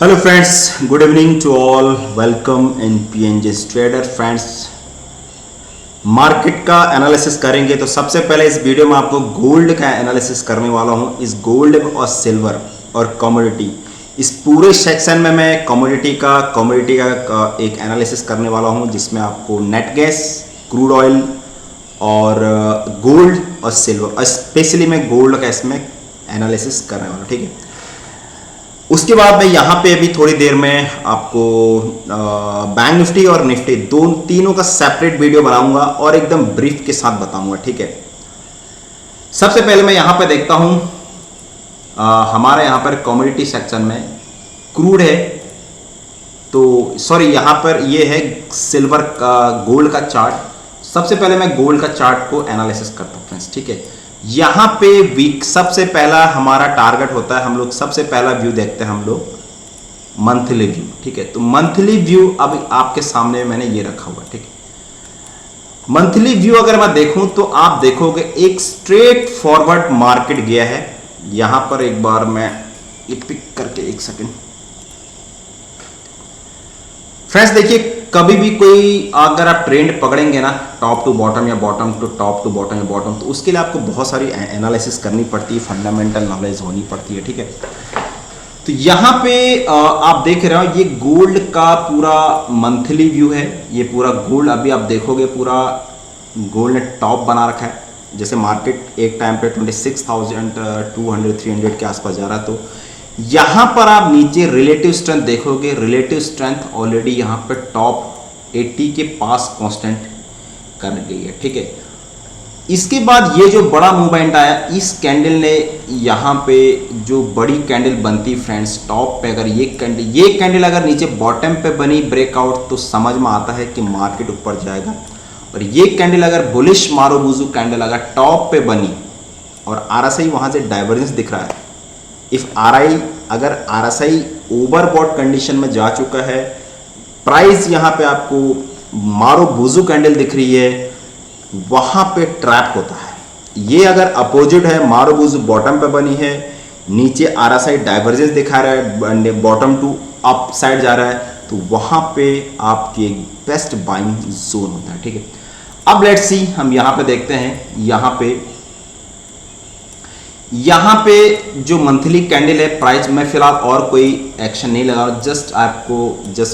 Hello friends, good evening to all. Welcome in PNG trader. Friends, market का analysis करेंगे तो सबसे पहले इस वीडियो में आपको गोल्ड का एनालिसिस करने वाला हूं। इस गोल्ड और सिल्वर और कमोडिटी, इस पूरे सेक्शन में मैं कमोडिटी का एक एनालिसिस करने वाला हूं, जिसमें आपको नेट गैस, क्रूड ऑयल और गोल्ड और सिल्वर, और स्पेशली मैं गोल्ड का इसमें एनालिसिस करने वाला हूं। ठीक है, उसके बाद मैं यहाँ पे अभी थोड़ी देर में आपको बैंक निफ्टी और निफ्टी तीनों का सेपरेट वीडियो बनाऊंगा और एकदम ब्रीफ के साथ बताऊंगा। ठीक है, सबसे पहले मैं यहाँ पे देखता हूँ हमारे यहाँ पर कमोडिटी सेक्शन में क्रूड है, तो सॉरी यहाँ पर ये है सिल्वर का, गोल्ड का चार्ट। सबसे पहले मैं गोल्ड का चार्ट को एनालिसिस करता हूँ फ्रेंड्स। ठीक है, यहाँ पे वीक सबसे पहला हमारा टारगेट होता है, हम लोग सबसे पहला व्यू देखते हैं हम लोग मंथली व्यू। ठीक है, तो मंथली व्यू अब आपके सामने मैंने ये रखा हुआ। ठीक है, मंथली व्यू अगर मैं देखूं तो आप देखोगे एक स्ट्रेट फॉरवर्ड मार्केट गया है। यहां पर एक बार मैं ये पिक करके एक सेकंड फ्रेंड्स, देखिए कभी भी कोई अगर आप ट्रेंड पकड़ेंगे ना, टॉप टू बॉटम या bottom to top to bottom या बॉटम, तो उसके लिए आपको बहुत सारी एनालिसिस करनी पड़ती है, फंडामेंटल नॉलेज होनी पड़ती है। ठीक है, तो यहाँ पे आप देख रहे हो ये गोल्ड का पूरा मंथली व्यू है। ये पूरा गोल्ड अभी आप देखोगे पूरा गोल्ड ने टॉप बना रखा है। जैसे मार्केट एक टाइम पे 26,200 300 के आसपास जा रहा है, तो यहाँ पर आप नीचे रिलेटिव स्ट्रेंथ देखोगे। रिलेटिव स्ट्रेंथ ऑलरेडी यहाँ पे टॉप 80 के पास कांस्टेंट कर गई है। ठीक है, इसके बाद ये जो बड़ा मूवमेंट आया, इस कैंडल ने यहाँ पे जो बड़ी कैंडल बनती फ्रेंड्स टॉप पे, अगर ये कैंडल अगर नीचे बॉटम पे बनी ब्रेकआउट, तो समझ में आता है कि मार्केट ऊपर जाएगा। और ये कैंडल अगर बुलिश मारुबुजू कैंडल अगर टॉप पे बनी और आरएसआई वहां से डाइवर्जेंस दिख रहा है, अगर आरएसआई ओवरबॉट कंडीशन में जा चुका है, प्राइस यहां पे आपको मारुबुजू कैंडल दिख रही है, वहां पे ट्रैप होता है। ये अगर अपोजिट है, मारुबुजू बॉटम पे बनी है, नीचे आरएसआई डाइवर्जेंस दिखा रहा है, बॉटम टू अप साइड जा रहा है, तो वहां पे आपकी एक बेस्ट बाइंग जोन होता है। ठीक है, अब लेट्स सी, हम यहां पे देखते हैं। यहां पे जो मंथली कैंडल है, प्राइस में फिलहाल और कोई एक्शन नहीं लगा, just I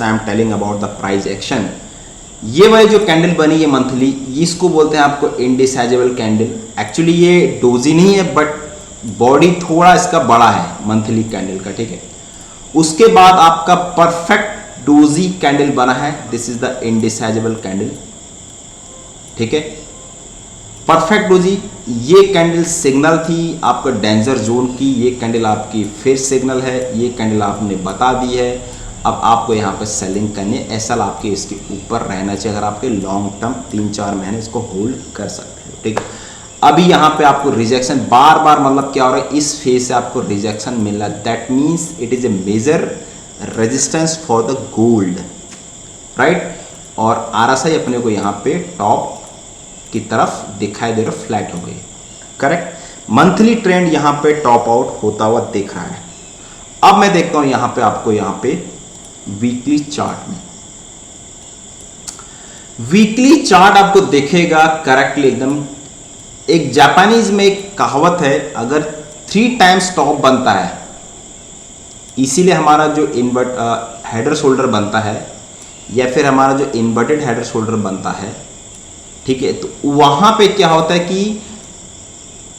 am telling about the price action. ये वाली जो कैंडल बनी है मंथली, इसको बोलते हैं आपको इंडिसाइजेबल कैंडल। एक्चुअली ये डोजी नहीं है, बट बॉडी थोड़ा इसका बड़ा है मंथली कैंडल का। ठीक है, उसके बाद आपका परफेक्ट डोजी कैंडल बना है, दिस इज द इंडिसाइजेबल कैंडल। ठीक है, परफेक्ट डोजी, ये कैंडल सिग्नल थी आपका डेंजर जोन की, ये कैंडल आपकी फिर सिग्नल है, ये कैंडल आपने बता दी है। अब आपको यहाँ पे सेलिंग करनी है, एसएल आपके इसके ऊपर रहना चाहिए अगर आपके लॉन्ग टर्म 3-4 महीने इसको होल्ड कर सकते हो। ठीक, अभी यहाँ पे आपको रिजेक्शन बार मतलब क्या हो रहा है, इस फेज से आपको रिजेक्शन मिल रहा है, that means it is a major resistance for the gold, right. और आरएसआई अपने को यहाँ पे टॉप की तरफ दिखाई दे रहा, फ्लैट हो गई, करेक्ट। मंथली ट्रेंड यहाँ पे टॉप आउट होता हुआ दिख रहा है। अब मैं देखता हूं यहाँ पे आपको, यहाँ पे वीकली चार्ट में, वीकली चार्ट आपको दिखेगा करेक्टली एकदम। एक जापानीज में एक कहावत है, अगर 3 टाइम्स टॉप बनता है, इसीलिए हमारा जो हेडर शोल्डर बनता है, या फिर हमारा जो इन्वर्टेड हेडर शोल्डर बनता है, ठीक है, तो वहां पे क्या होता है कि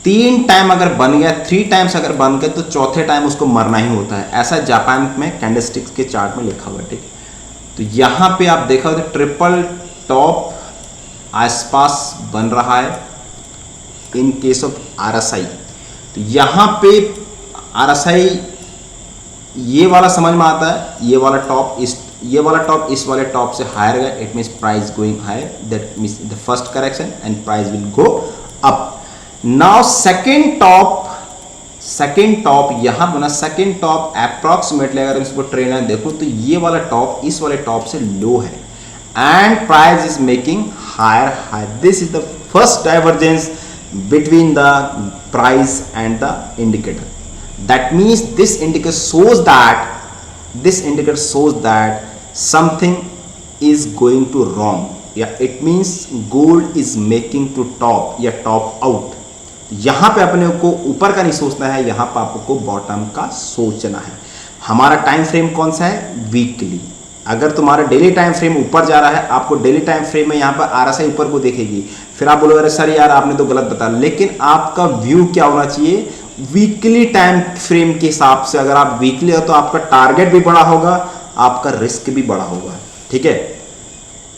3 टाइम अगर बन गया, 3 टाइम्स अगर बन गया, तो चौथे टाइम उसको मरना ही होता है। ऐसा जापान में कैंडलस्टिक्स के चार्ट में लिखा हुआ है। ठीक, तो यहां पे आप देखा हो तो ट्रिपल टॉप आसपास बन रहा है इन केस ऑफ आरएसआई। तो यहां पे आरएसआई ये वाला समझ में आता है, ये वाला टॉप इस वाले टॉप से हायर गया, it means price going higher, that means the first correction and price will go up. Now second top यहां बना, सेकेंड टॉप अप्रॉक्सीमेटली अगर इसको ट्रेंड लाइन देखो तो ये वाला टॉप इस वाले टॉप से लो है, and price is making higher. This is the first divergence between the price and the indicator. That means this indicator shows that this indicator shows that something is going to wrong, या it means gold is making to top या top out. यहाँ पे अपने को ऊपर का नहीं सोचना है, यहाँ पे आपको बॉटम का सोचना है। हमारा टाइम फ्रेम कौन सा है? वीकली। अगर तुम्हारा डेली टाइम फ्रेम ऊपर जा रहा है, आपको डेली टाइम फ्रेम में यहाँ पर RSI ऊपर को देखेगी, फिर आप बोलोगे अरे सर यार आपने तो गलत बताया, लेकिन आपका व्यू क्या होना चाहिए? वीकली टाइम फ्रेम के हिसाब से। अगर आप वीकली हो तो आपका टारगेट भी बड़ा होगा, आपका रिस्क भी बड़ा होगा, ठीक है।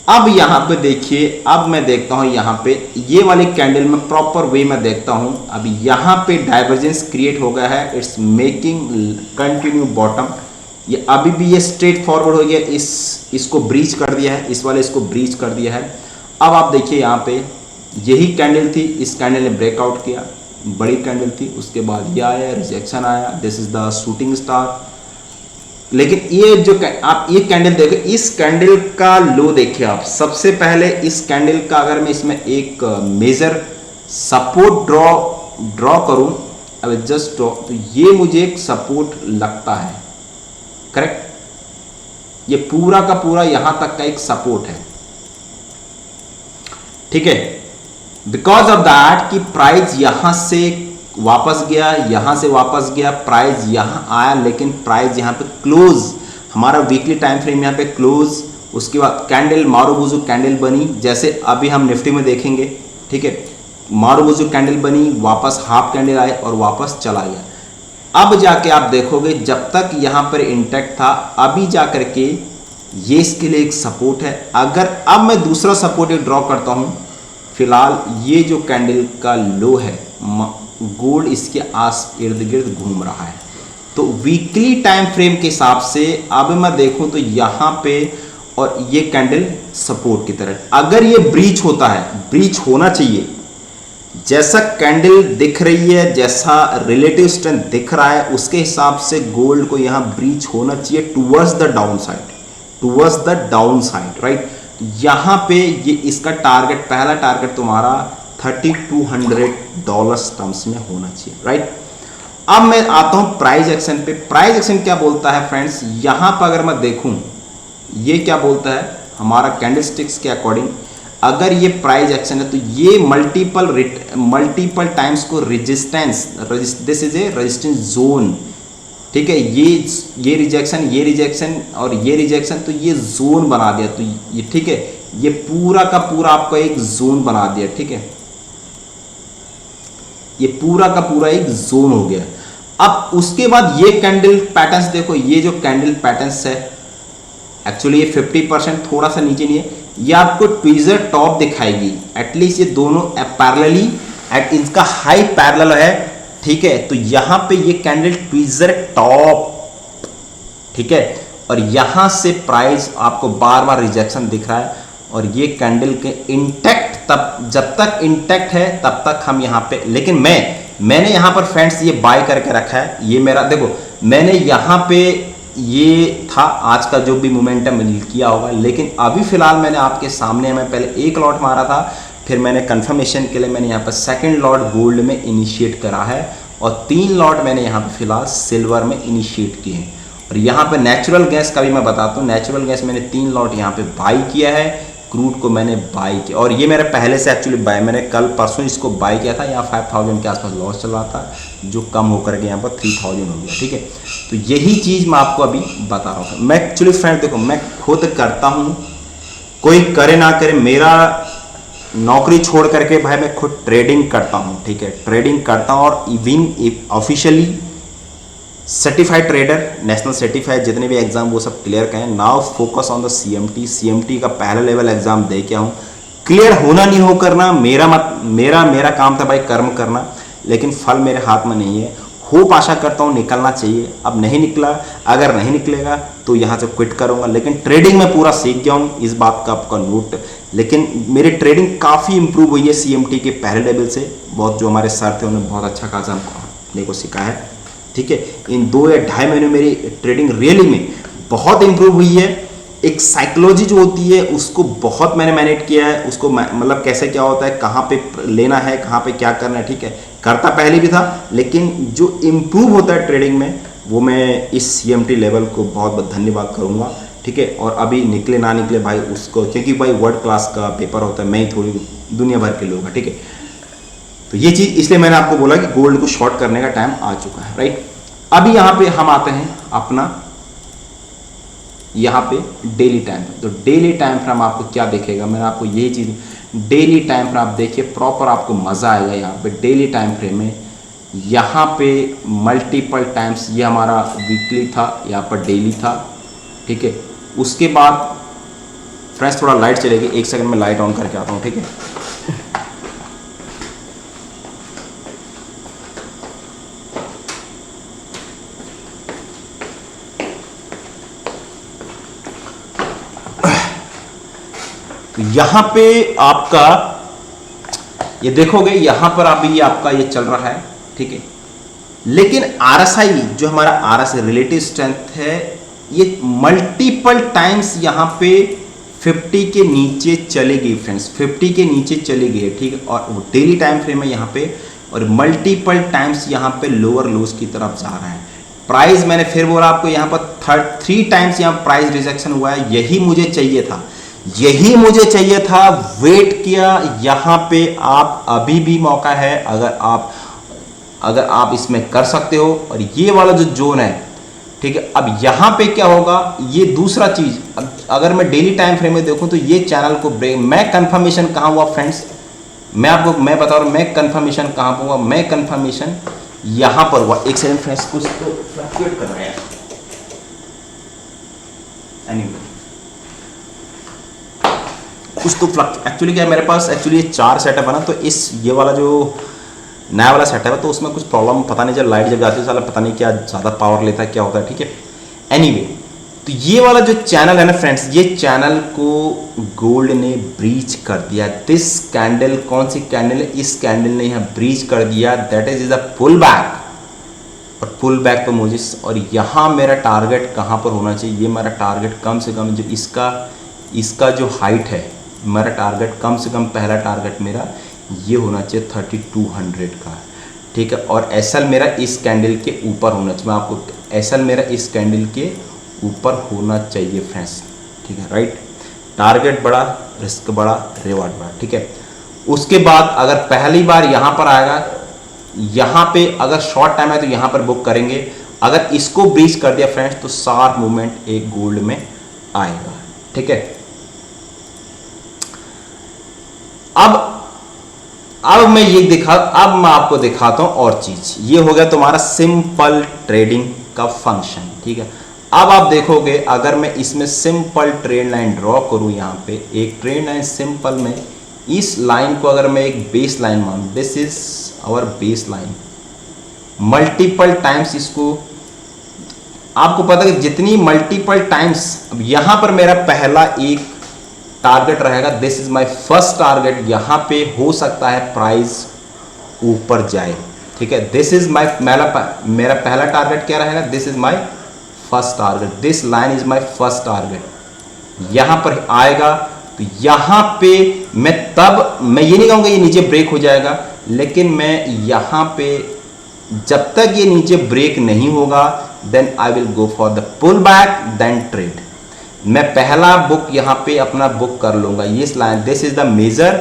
अब यहाँ पे देखिए, अब मैं देखता हूँ यहाँ पे ये वाली कैंडल में प्रॉपर वे में देखता हूँ। अब यहाँ पे डाइवर्जेंस क्रिएट हो गया है, इट्स मेकिंग कंटिन्यू बॉटम। ये अभी भी ये स्ट्रेट फॉरवर्ड हो गया, इसको ब्रीच कर दिया है, इस वाले इसको ब्रीच कर दिया है। अब आप देखिए यहाँ पे यही कैंडल थी, इस कैंडल ने ब्रेकआउट किया, बड़ी कैंडल थी, उसके बाद ये आया, रिजेक्शन आया, this is the shooting star. लेकिन ये जो आप ये कैंडल देखो, इस कैंडल का लो देखिए आप। सबसे पहले इस कैंडल का अगर मैं इसमें एक मेजर सपोर्ट ड्रॉ करूं, अब जस्ट ड्रॉ, तो ये मुझे एक सपोर्ट लगता है, करेक्ट। ये पूरा का पूरा यहां तक का एक सपोर्ट है, ठीक है। बिकॉज ऑफ दैट कि प्राइस यहां से वापस गया, यहां से वापस गया, प्राइस यहां आया, लेकिन प्राइस यहां पे क्लोज, हमारा वीकली टाइम फ्रेम यहां पे क्लोज। उसके बाद कैंडल मारूबुजू कैंडल बनी, जैसे अभी हम निफ्टी में देखेंगे, ठीक है। मारूबुजू कैंडल बनी, वापस हाफ कैंडल आए और वापस चला गया। अब जाके आप देखोगे जब तक यहां पर इंटैक्ट था, अभी जाकर के ये इसके लिए एक सपोर्ट है। अगर अब मैं दूसरा सपोर्ट ड्रॉ करता हूं, फिलहाल ये जो कैंडल का लो है, गोल्ड इसके आस इर्द गिर्द घूम रहा है। तो वीकली टाइम फ्रेम के हिसाब से अब मैं देखूं तो यहां पे और ये कैंडल सपोर्ट की तरह, अगर ये ब्रीच होता है, ब्रीच होना चाहिए, जैसा कैंडल दिख रही है, जैसा रिलेटिव स्ट्रेंथ दिख रहा है, उसके हिसाब से गोल्ड को यहां ब्रीच होना चाहिए towards the down side, towards the down side, right. यहां पे ये इसका टारगेट, पहला टारगेट तुम्हारा $3200 टर्म्स में होना चाहिए, राइट। अब मैं आता हूं प्राइस एक्शन पे। प्राइस एक्शन क्या बोलता है फ्रेंड्स, यहां पर अगर मैं देखूं ये क्या बोलता है हमारा कैंडलस्टिक्स के अकॉर्डिंग, अगर ये प्राइस एक्शन है तो ये मल्टीपल टाइम्स को resistance, this is a resistance zone, ठीक है। ये रिजेक्शन और ये रिजेक्शन, तो ये जोन बना दिया, तो ये ठीक है, ये पूरा का पूरा आपको एक जोन बना दिया, ठीक है। ये पूरा का पूरा एक जोन हो गया। अब उसके बाद ये कैंडल पैटर्न्स देखो, ये जो कैंडल पैटर्न्स है, एक्चुअली ये 50% थोड़ा सा नीचे नहीं है, ये आपको ट्विजर टॉप दिखाएगी। एटलीस्ट ये दोनों पैरेलली एट इनका हाई पैरेलल है, ठीक है। तो यहां पे ये कैंडल ट्विजर टॉप, ठीक है, और यहां से प्राइस आपको बार बार रिजेक्शन दिख रहा है, और ये कैंडल के इंटैक्ट, तब जब तक इंटैक्ट है तब तक हम यहां पे, लेकिन मैंने यहां पर फ्रेंड्स ये बाय करके रखा है। ये मेरा देखो, मैंने यहां पे ये था आज का जो भी मोमेंटम किया होगा, लेकिन अभी फिलहाल मैंने आपके सामने, मैं पहले एक लॉट मारा था, फिर मैंने कंफर्मेशन के लिए मैंने यहाँ पर सेकंड लॉट गोल्ड में इनिशिएट करा है, और 3 लॉट मैंने यहाँ पे फिलहाल सिल्वर में इनिशिएट किए हैं। और यहाँ पे नेचुरल गैस का भी मैं बताता हूँ, नेचुरल गैस मैंने 3 लॉट यहाँ पे बाई किया है, क्रूड को मैंने बाई किया, और ये मेरे पहले से एक्चुअली बाय, मैंने कल परसों इसको बाई किया था, यहाँ 5000 के आसपास लॉस चल रहा था, जो कम होकर के यहाँ पर 3000 हो गया, ठीक है। तो यही चीज़ मैं आपको अभी बता रहा हूँ। मैं एक्चुअली फ्रेंड देखो, मैं खुद करता हूँ, कोई करे ना करे, मेरा नौकरी छोड़ करके भाई मैं खुद ट्रेडिंग करता हूँ, ठीक है, ट्रेडिंग करता हूँ, और even officially certified trader, national certified, जितने भी एग्जाम वो सब क्लियर करें। Now focus on the CMT का पहला लेवल एग्जाम दे के आऊँ, क्लियर होना नहीं हो करना मेरा काम था भाई, कर्म करना, लेकिन फल मेरे हाथ में नहीं है। होप आशा करता हूँ निकलना चाहिए, अब नहीं निकला, अगर नहीं निकलेगा तो यहाँ से क्विट करूँगा, लेकिन ट्रेडिंग में पूरा सीख गया हूँ, इस बात का आपका नोट। लेकिन मेरी ट्रेडिंग काफ़ी इंप्रूव हुई है CMT के पहले लेवल से, बहुत जो हमारे सर थे उन्होंने बहुत अच्छा खासा मेरे को सिखाया है, ठीक है। इन 2 या 2.5 महीने मेरी ट्रेडिंग रियली में बहुत इंप्रूव हुई है। एक साइकोलॉजी जो होती है उसको बहुत मैंने मैनेज किया है, उसको मतलब कैसे क्या होता है, कहाँ पे लेना है, कहाँ पे क्या करना है, ठीक है। करता पहले भी था, लेकिन जो इम्प्रूव होता है ट्रेडिंग में वो मैं इस CMT लेवल को बहुत बहुत धन्यवाद करूँगा, ठीक है। और अभी निकले ना निकले भाई उसको, क्योंकि भाई वर्ल्ड क्लास का पेपर होता है, मैं ही थोड़ी दुनिया भर के लोग हैं, ठीक है। तो ये चीज़ इसलिए मैंने आपको बोला कि गोल्ड को शॉर्ट करने का टाइम आ चुका है, राइट। अभी यहाँ पे हम आते हैं अपना यहाँ पे डेली टाइम। तो डेली टाइम फ्रेम आपको क्या देखेगा, मैंने आपको यही चीज़, डेली टाइम फ्रेम आप देखिए प्रॉपर, आपको मज़ा आएगा। यहाँ पे डेली टाइम फ्रेम में यहाँ पे मल्टीपल टाइम्स, ये हमारा वीकली था, यहाँ पर डेली था, ठीक है। उसके बाद फ्रेंड्स थोड़ा लाइट चलेगी, एक सेकंड में लाइट ऑन करके आता हूँ, ठीक है। तो यहाँ पे आपका ये देखोगे, यहाँ पर अभी आपका ये चल रहा है, ठीक है। लेकिन RSI जो हमारा RSI रिलेटिव स्ट्रेंथ है, ये मल्टीपल टाइम्स यहाँ पे 50 के नीचे चली गई फ्रेंड्स, 50 के नीचे चली गई है, ठीक है। और वो डेली टाइम फ्रेम है यहाँ पे, और मल्टीपल टाइम्स यहाँ पे लोअर लोज की तरफ जा रहा है। प्राइस मैंने फिर बोला आपको, यहाँ पर 3 टाइम्स यहाँ प्राइस रिजेक्शन हुआ है। यही मुझे चाहिए था, यही मुझे चाहिए था, वेट किया। यहाँ पे आप अभी भी मौका है, अगर आप इसमें कर सकते हो। और ये वाला जो जोन है, ठीक है। अब यहाँ पे क्या होगा, ये दूसरा चीज, अगर मैं डेली टाइम फ्रेम में देखूं तो ये चैनल को ब्रेक, मैं कंफर्मेशन कहाँ हुआ फ्रेंड्स, मैं बता रहा हूँ, मैं कंफर्मेशन कहाँ पर हुआ, मैं कंफर्मेशन यहाँ पर हुआ। एक सेकंड फ्रेंड्स, कुछ तो फ्लक्चुएट कर रहा है एनीवे, कुछ तो एक्चुअली क्या है, मेरे पास एक्चुअली ये 4 सेटअप है ना, तो इस ये वाला जो नया वाला सेटअप है तो उसमें कुछ प्रॉब्लम, पता नहीं, जब लाइट जब जाती है साला पता नहीं क्या ज़्यादा पावर लेता है, क्या होता है, ठीक है। एनीवे, तो ये वाला जो चैनल है ना फ्रेंड्स, ये चैनल को गोल्ड ने ब्रीच कर दिया। दिस कैंडल, कौन सी कैंडल है, इस कैंडल ने यहाँ ब्रीच कर दिया, that is a pull back. और पुल बैक पे मुझे, और यहाँ मेरा टारगेट कहाँ पर होना चाहिए, ये मेरा टारगेट कम से कम जो इसका जो हाइट है, मेरा टारगेट कम से कम, पहला टारगेट मेरा ये होना चाहिए 3200 का, ठीक है। और एसएल मेरा इस कैंडल के ऊपर होना चाहिए, मैं आपको, एसएल मेरा इस कैंडल के ऊपर होना चाहिए फ्रेंड्स, ठीक है, राइट। टारगेट बड़ा, रिस्क बड़ा, रिवार्ड बड़ा, ठीक है। उसके बाद अगर पहली बार यहाँ पर आएगा, यहाँ पे अगर शॉर्ट टाइम है तो यहाँ पर बुक करेंगे। अगर इसको ब्रीच कर दिया फ्रेंड्स तो शार्प मूवमेंट एक गोल्ड में आएगा, ठीक है। अब मैं आपको दिखाता हूं और चीज। ये हो गया तुम्हारा सिंपल ट्रेडिंग का फंक्शन, ठीक है। अब आप देखोगे, अगर मैं इसमें सिंपल ट्रेड लाइन ड्रॉ करूं, यहाँ पे एक ट्रेड लाइन सिंपल में, इस लाइन को अगर मैं एक बेस लाइन मानूं, this is our base line, multiple times इसको, आपको पता है कि जितनी मल्टीपल टाइम्स, अब यहां पर मेरा पहला एक टारगेट रहेगा, this is my first target, यहां पे हो सकता है प्राइस ऊपर जाए, ठीक है। दिस इज माय, मेरा पहला टारगेट क्या रहेगा, this is my first target, this line is my first target. यहां पर आएगा तो यहां पे मैं ये नहीं कहूंगा ये नीचे ब्रेक हो जाएगा, लेकिन मैं यहां पे जब तक ये नीचे ब्रेक नहीं होगा, then I will go for the pull back, then trade. मैं पहला बुक यहाँ पे अपना बुक कर लूंगा, ये line, this is the major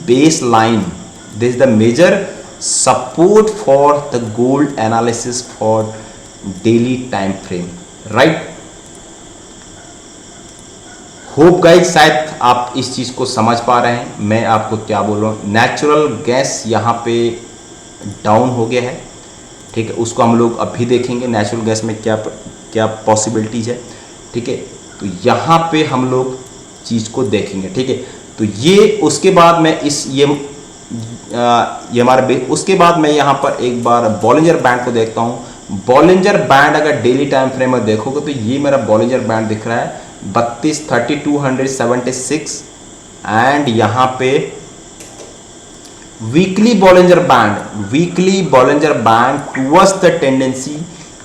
base line, this is the major support for the gold analysis for daily time frame, right. Hope guys शायद आप इस चीज को समझ पा रहे हैं मैं आपको क्या बोल रहा हूँ। नेचुरल गैस यहाँ पे डाउन हो गया है, ठीक है, उसको हम लोग अभी देखेंगे नेचुरल गैस में क्या पॉसिबिलिटीज है, ठीक है। तो यहाँ पे हम लोग चीज़ को देखेंगे, ठीक है। तो ये उसके बाद मैं ये हमारा, उसके बाद मैं यहाँ पर एक बार बॉलिंजर बैंड को देखता हूँ। बॉलिंजर बैंड अगर डेली टाइम फ्रेम में देखोगे तो ये मेरा बॉलिंजर बैंड दिख रहा है 32,276, एंड यहाँ पे weekly Bollinger band towards the tendency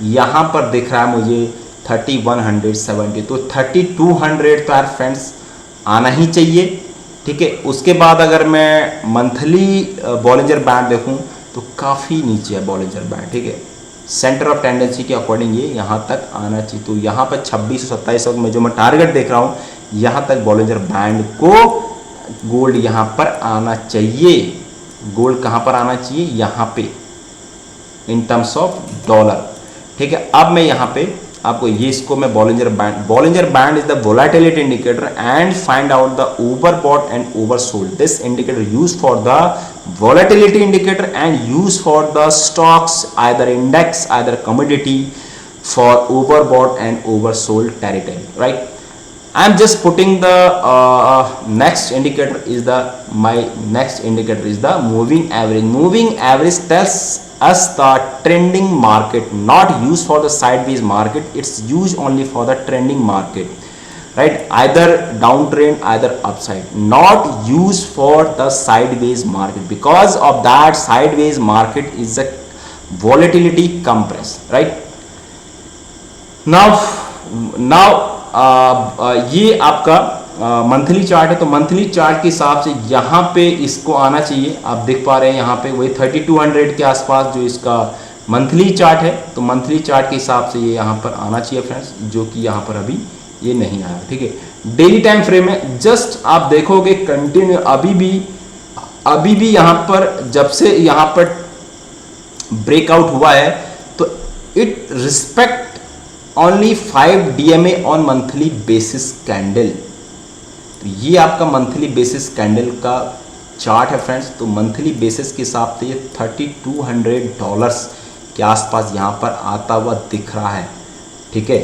यहाँ पर दिख रहा है मुझे 3170, तो 3200 तो यार फ्रेंड्स आना ही चाहिए, ठीक है। उसके बाद अगर मैं मंथली बॉलिंजर बैंड देखूं तो काफ़ी नीचे है बॉलिंजर बैंड, ठीक है, सेंटर ऑफ टेंडेंसी के अकॉर्डिंग ये यहाँ तक आना चाहिए। तो यहाँ पर 2627 में जो मैं टारगेट देख रहा हूँ, यहाँ तक बॉलिंजर बैंड को गोल्ड यहाँ पर आना चाहिए। गोल्ड कहाँ पर आना चाहिए? यहाँ पे, इन टर्म्स ऑफ डॉलर। ठीक है, अब मैं यहाँ पे आपको ये इसको मैं Bollinger band is the volatility indicator and find out the overbought and oversold. This indicator use for the volatility indicator and used for the stocks, either index, either commodity, for overbought and oversold territory, right? I am just putting the next indicator is the moving average. Moving average tells us the trending market, not used for the sideways market. It's used only for the trending market, right? Either downtrend, either upside, not used for the sideways market, because of that sideways market is a volatility compress, right? now ये आपका monthly chart है। तो monthly chart के हिसाब से यहाँ पे इसको आना चाहिए। आप देख पा रहे हैं यहाँ पे वही 3200 के आसपास जो इसका मंथली चार्ट है। तो मंथली चार्ट के हिसाब से ये यहाँ पर आना चाहिए फ्रेंड्स, जो कि यहाँ पर अभी ये नहीं आया। ठीक है, डेली टाइम फ्रेम में जस्ट आप देखोगे कंटिन्यू अभी भी यहाँ पर जब से यहाँ पर ब्रेकआउट हुआ है तो it respect only 5 DMA on monthly basis candle. तो ये आपका मंथली बेसिस कैंडल का चार्ट है फ्रेंड्स। तो मंथली बेसिस के हिसाब से ये $3200 के आसपास यहाँ पर आता हुआ दिख रहा है। ठीक है,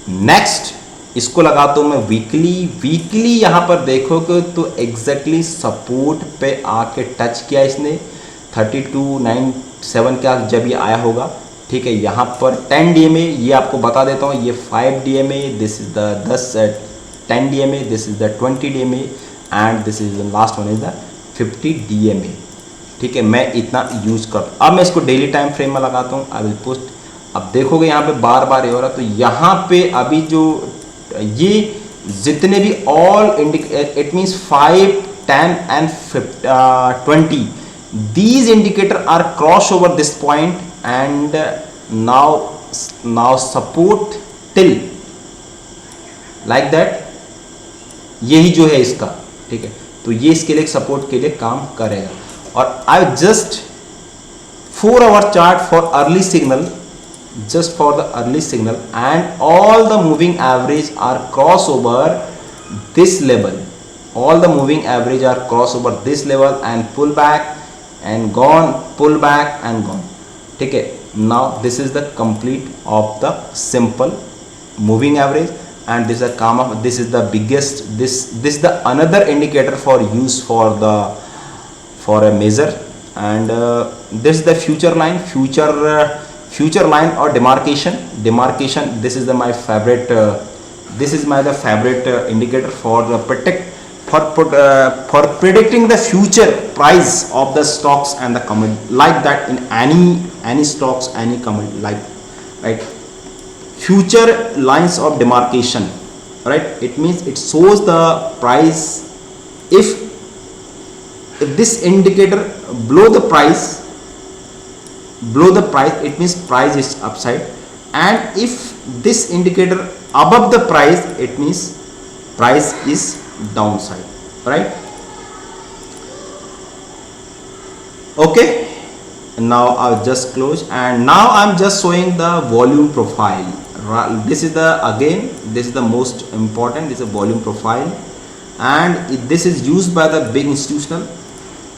नेक्स्ट इसको लगाता हूँ मैं वीकली यहाँ पर देखोगे तो एग्जैक्टली सपोर्ट पे आके टच किया इसने 3297 के आस जब ये आया होगा। ठीक है, यहाँ पर 10 DMA ये आपको बता देता हूँ, ये 5 DMA, this is the 10 DMA, this is the 20 DMA and this is the last one is the 50 DMA। ठीक है, मैं इतना यूज करता हूँ। अब मैं इसको डेली टाइम फ्रेम में लगाता हूँ। I will post. अब देखोगे यहाँ पे बार बार ये हो रहा है। तो यहाँ पे अभी जो ये जितने भी all it means 5, 10 and 20 these indicator are cross over this point and now support till like that, यही जो है इसका। ठीक है, तो ये इसके लिए सपोर्ट के लिए काम करेगा। और I just 4 hour chart for early signal, just for the early signal, and all the moving average are cross over this level. All the moving average are cross over this level and pull back and gone, pull back and gone. ठीक है, now this is the complete of the simple moving average and this is a calm of, this is the biggest, this is the another indicator for use for a measure, and this is the future line, future line or demarcation. This is my favorite the favorite indicator for the for predicting the future price of the stocks and the commodity, like that in any stocks, any commodity, like, right? Future lines of demarcation, right? It means it shows the price. If this indicator below the price, it means price is upside, and if this indicator above the price, it means price is downside, right? Okay, now I'll just close, and now I'm just showing the volume profile. This is the most important. This is a volume profile, and this is used by the big institutional,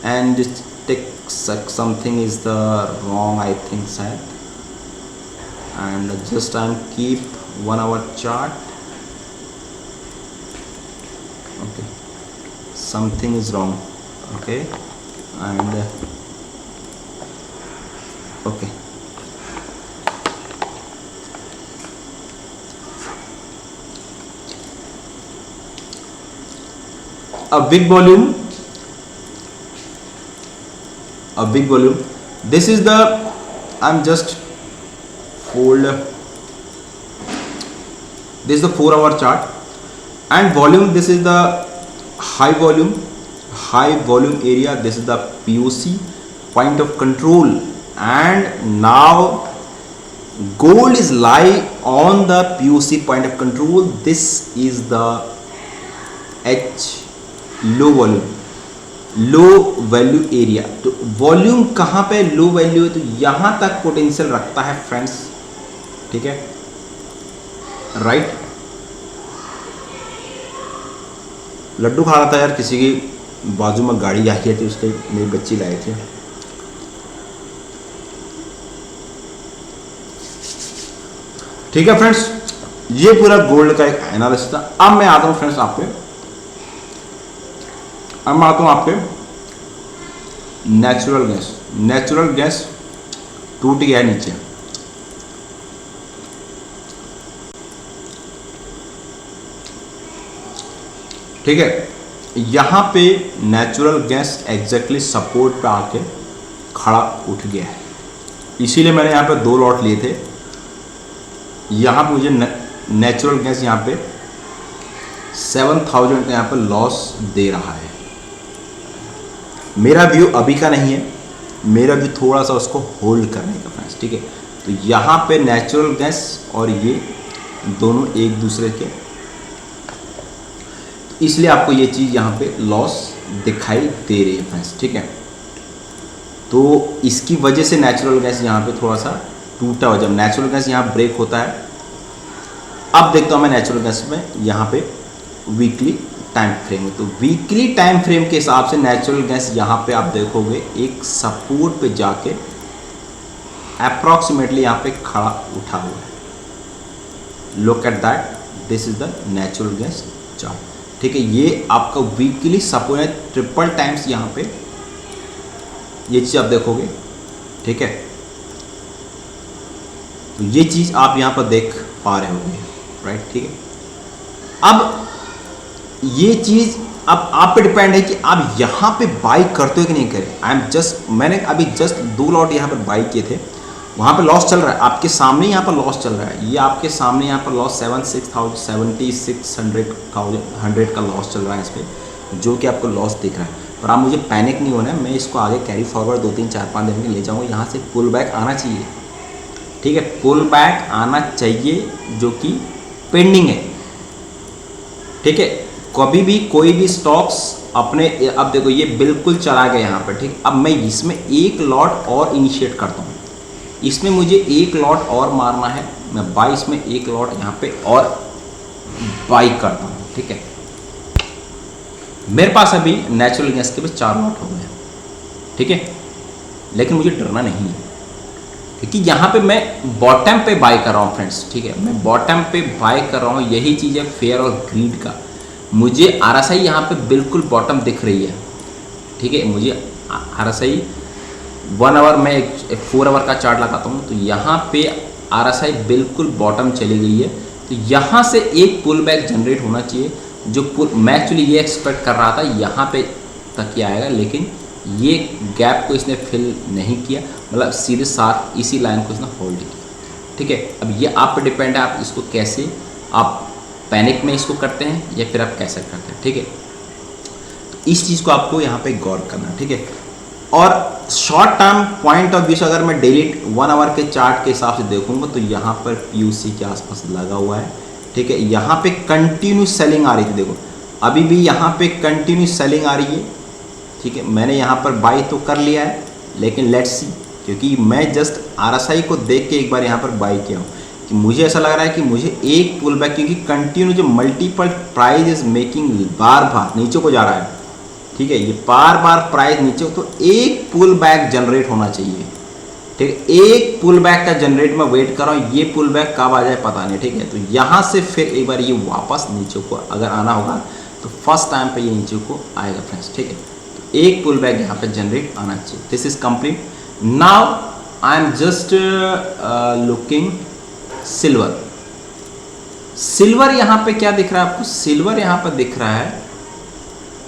and just take something is the wrong, I think, sir. And just keep 1 hour chart. Okay, something is wrong. Okay, and okay, a big volume. This is the, I'm just fold, this is the 4 hour chart, and volume, this is the high volume area, this is the POC, point of control, and now gold is lie on the POC point of control. This is the H low volume, low value area. तो volume कहाँ पे low value है, तो यहाँ तक potential रखता है friends, ठीक है, राइट। लड्डू खा रहा था यार, किसी की बाजू में गाड़ी आई थी, उसके मेरी बच्ची लाए थे। ठीक है फ्रेंड्स, ये पूरा गोल्ड का एक एनालिसिस था। अब मैं आता हूँ फ्रेंड्स आपके नेचुरल गैस। नेचुरल गैस टूट गया है नीचे, ठीक है। यहां पे नेचुरल गैस एग्जैक्टली सपोर्ट पे आके खड़ा उठ गया है, इसीलिए मैंने यहां पे 2 लॉट लिए थे। यहां पे मुझे नेचुरल गैस यहां पे 7000 का यहां पे लॉस दे रहा है। मेरा व्यू अभी का नहीं है, मेरा व्यू थोड़ा सा उसको होल्ड करने का फ्रेंड्स, ठीक है। तो यहाँ पे नेचुरल गैस और ये दोनों एक दूसरे के, तो इसलिए आपको ये चीज़ यहाँ पे लॉस दिखाई दे रही है फ्रेंड्स, ठीक है। तो इसकी वजह से नेचुरल गैस यहाँ पे थोड़ा सा टूटा हुआ, जब नेचुरल गैस यहाँ ब्रेक होता है। अब देखता हूँ मैं नेचुरल गैस में यहाँ पे वीकली टाइम फ्रेम में, तो वीकली टाइम फ्रेम के हिसाब से नेचुरल गैस यहाँ पे आप देखोगे एक सपोर्ट पे जाके अप्रॉक्सीमेटली यहाँ पे खड़ा उठा हुआ है। Look at that, this is the natural gas chart, ठीक है। ये आपका वीकली सपोर्ट है, ट्रिपल टाइम्स यहाँ पे ये चीज़ आप देखोगे, ठीक है। तो ये चीज़ आप यहाँ पर देख पा रहे होंगे, राइट, ठीक है। अब ये चीज़ अब आप पे डिपेंड है कि आप यहाँ पे बाई करते हो कि नहीं करें। मैंने अभी जस्ट 2 लॉट यहाँ पर बाई किए थे, वहाँ पे लॉस चल रहा है, आपके सामने यहाँ पर लॉस चल रहा है। ये आपके सामने यहाँ पर लॉस 76,100 का लॉस चल रहा है इस पर, जो कि आपको लॉस दिख रहा है। पर आप मुझे पैनिक नहीं होना है, मैं इसको आगे कैरी फॉरवर्ड 2, 3, 4, 5 दिन में ले जाऊँगा। यहाँ से पुल बैक आना चाहिए, ठीक है, पुल बैक आना चाहिए जो कि पेंडिंग है, ठीक है। कभी भी कोई भी स्टॉक्स अपने, अब देखो ये बिल्कुल चला गया यहाँ पर, ठीक। अब मैं इसमें 1 लॉट और इनिशिएट करता हूँ, इसमें मुझे 1 लॉट और मारना है, मैं बाई इसमें 1 लॉट यहाँ पे और बाई करता हूँ, ठीक है। मेरे पास अभी नेचुरल गैस के भी 4 लॉट हो गए, ठीक है। लेकिन मुझे डरना नहीं है, क्योंकि यहाँ पे मैं बॉटम पे बाय कर रहा हूँ फ्रेंड्स, ठीक है। मैं बॉटम पे बाय कर रहा हूँ, यही चीज़ है फेयर और ग्रीड का। मुझे RSI यहाँ पे बिल्कुल बॉटम दिख रही है, ठीक है। मुझे RSI 1 आवर में एक 4 आवर का चार्ट लगाता हूँ, तो यहाँ पे RSI बिल्कुल बॉटम चली गई है। तो यहाँ से एक पुल बैक जनरेट होना चाहिए, जो मैं एक्चुअली ये एक्सपेक्ट कर रहा था यहाँ पे तक ही आएगा, लेकिन ये गैप को इसने फिल नहीं किया, मतलब सीधे साथ इसी लाइन को इसने होल्ड किया, ठीक है। अब ये आप पे डिपेंड है, आप इसको कैसे, आप पैनिक में इसको करते हैं या फिर आप कैसे करते हैं, ठीक है। तो इस चीज़ को आपको यहाँ पे गौर करना, ठीक है। और short term point of view से अगर मैं डेली 1 आवर के चार्ट के हिसाब से देखूंगा, तो यहाँ पर POC के आसपास लगा हुआ है, ठीक है। यहाँ पे कंटिन्यू सेलिंग आ रही थी, देखो अभी भी यहाँ पे कंटिन्यू सेलिंग आ रही है, ठीक है। मैंने यहाँ पर बाई तो कर लिया है, लेकिन लेट्स सी, क्योंकि मैं जस्ट RSI को देख के एक बार यहाँ पर बाई किया हूँ, कि मुझे ऐसा लग रहा है कि मुझे एक पुल बैक, क्योंकि कंटिन्यू जो मल्टीपल प्राइस इज मेकिंग बार बार नीचे को जा रहा है, ठीक है। ये बार बार प्राइस नीचे, तो एक पुल बैक जनरेट होना चाहिए, ठीक है। एक पुल बैक का जनरेट मैं वेट कर रहा हूँ, ये पुल बैक कब आ जाए पता नहीं, ठीक है। तो यहाँ से फिर एक बार ये वापस नीचे को अगर आना होगा, तो फर्स्ट टाइम पे ये नीचे को आएगा फ्रेंड्स, ठीक है। तो एक पुल बैक यहाँ पे जनरेट आना चाहिए। This is complete. Now I am just looking silver. Silver यहाँ पे क्या दिख रहा है आपको? सिल्वर यहाँ पर दिख रहा है,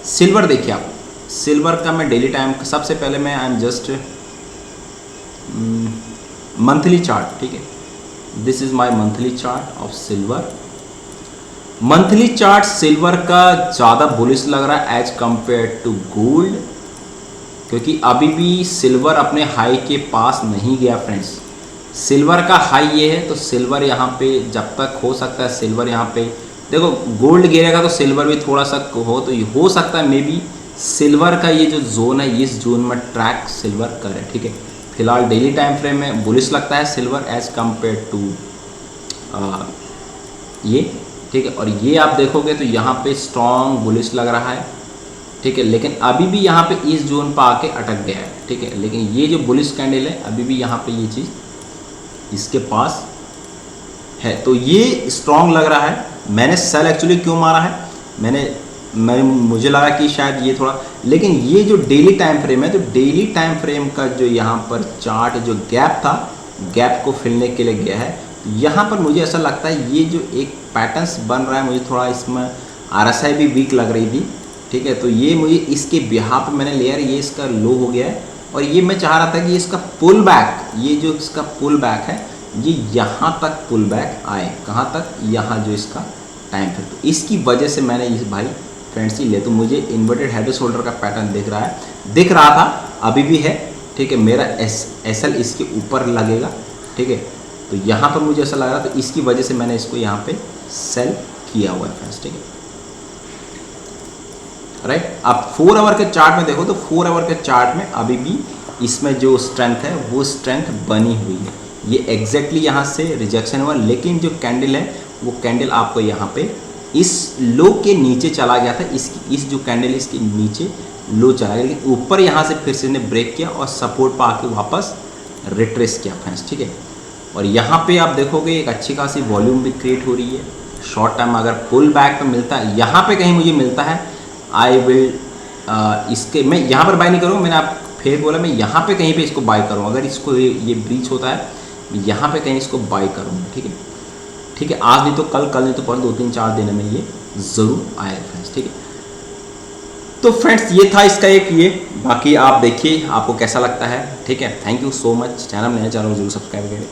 सिल्वर देखिए आप, सिल्वर का मैं डेली टाइम, सबसे पहले मैं I am just monthly chart, ठीक है। This is my monthly chart of silver. Monthly chart silver का ज़्यादा बुलिश लग रहा है एज कंपेयर टू गोल्ड, क्योंकि अभी भी सिल्वर अपने हाई के पास नहीं गया फ्रेंड्स। सिल्वर का हाई ये है, तो सिल्वर यहाँ पे जब तक हो सकता है, सिल्वर यहाँ पे देखो गोल्ड गिरेगा तो सिल्वर भी थोड़ा सा हो, तो ये हो सकता है मे बी सिल्वर का ये जो जोन है इस जोन में ट्रैक सिल्वर करे, ठीक है। फिलहाल डेली टाइम फ्रेम में बुलिश लगता है सिल्वर एज कम्पेयर टू ये, ठीक है। और ये आप देखोगे तो यहाँ पे स्ट्रॉन्ग बुलिश लग रहा है, ठीक है, लेकिन अभी भी यहाँ पे इस जोन पर आके अटक गया है, ठीक है। लेकिन ये जो बुलिश कैंडल है अभी भी यहाँ पे ये चीज़ इसके पास है, तो ये स्ट्रॉन्ग लग रहा है। मैंने सेल एक्चुअली क्यों मारा है, मुझे लगा कि शायद ये थोड़ा, लेकिन ये जो डेली टाइम फ्रेम है, तो डेली टाइम फ्रेम का जो यहाँ पर चार्ट जो गैप था, गैप को फिलने के लिए गया है। यहाँ पर मुझे ऐसा लगता है ये जो एक पैटर्न्स बन रहा है, मुझे थोड़ा इसमें RSI भी वीक लग रही थी, ठीक है। तो ये मुझे इसके बिहाफ पे मैंने लिया, ये इसका लो हो गया है, और ये मैं चाह रहा था कि इसका पुल बैक, ये जो इसका पुल बैक है ये यहाँ तक पुल बैक आए, कहाँ तक, यहाँ जो इसका टाइम फ्रेम, तो इसकी वजह से मैंने इस भाई फ्रेंड्स ही ले, तो मुझे इन्वर्टेड हेड शोल्डर का पैटर्न दिख रहा था, अभी भी है, ठीक है। मेरा SL इसके ऊपर लगेगा, ठीक है। तो यहाँ पर मुझे ऐसा लग रहा, तो इसकी वजह से मैंने इसको यहाँ पे सेल किया हुआ है फ्रेंड्स, ठीक है, राइट। आप 4 आवर के चार्ट में देखो तो 4 आवर के चार्ट में अभी भी इसमें जो स्ट्रेंथ है वो स्ट्रेंथ बनी हुई है। ये एग्जैक्टली यहाँ से रिजेक्शन हुआ, लेकिन जो कैंडल है वो कैंडल आपको यहाँ पे इस लो के नीचे चला गया था, इस जो कैंडल इसके नीचे लो चला गया, लेकिन ऊपर यहाँ से फिर से ने ब्रेक किया और सपोर्ट पा के वापस रिट्रेस किया फ्रेंड्स, ठीक है। और यहाँ पे आप देखोगे एक अच्छी खासी वॉल्यूम भी क्रिएट हो रही है। शॉर्ट टाइम अगर पुल बैक पे मिलता है, यहाँ पे कहीं मुझे मिलता है, आई विल इसके मैं यहाँ पर बाय नहीं करूँगा, मैंने आप फिर बोला मैं यहाँ पे कहीं पे इसको बाय करूँ, अगर इसको ये ब्रीच होता है यहाँ पे कहीं इसको बाय करूँगा, ठीक है, ठीक है। आज नहीं तो कल नहीं तो परसों 2-3-4 दिन में ये ज़रूर आएगा फ्रेंड्स, ठीक है। तो फ्रेंड्स ये था इसका एक ये, बाकी आप देखिए आपको कैसा लगता है, ठीक है। Thank you so much. Channel नया चैनल जरूर सब्सक्राइब करें।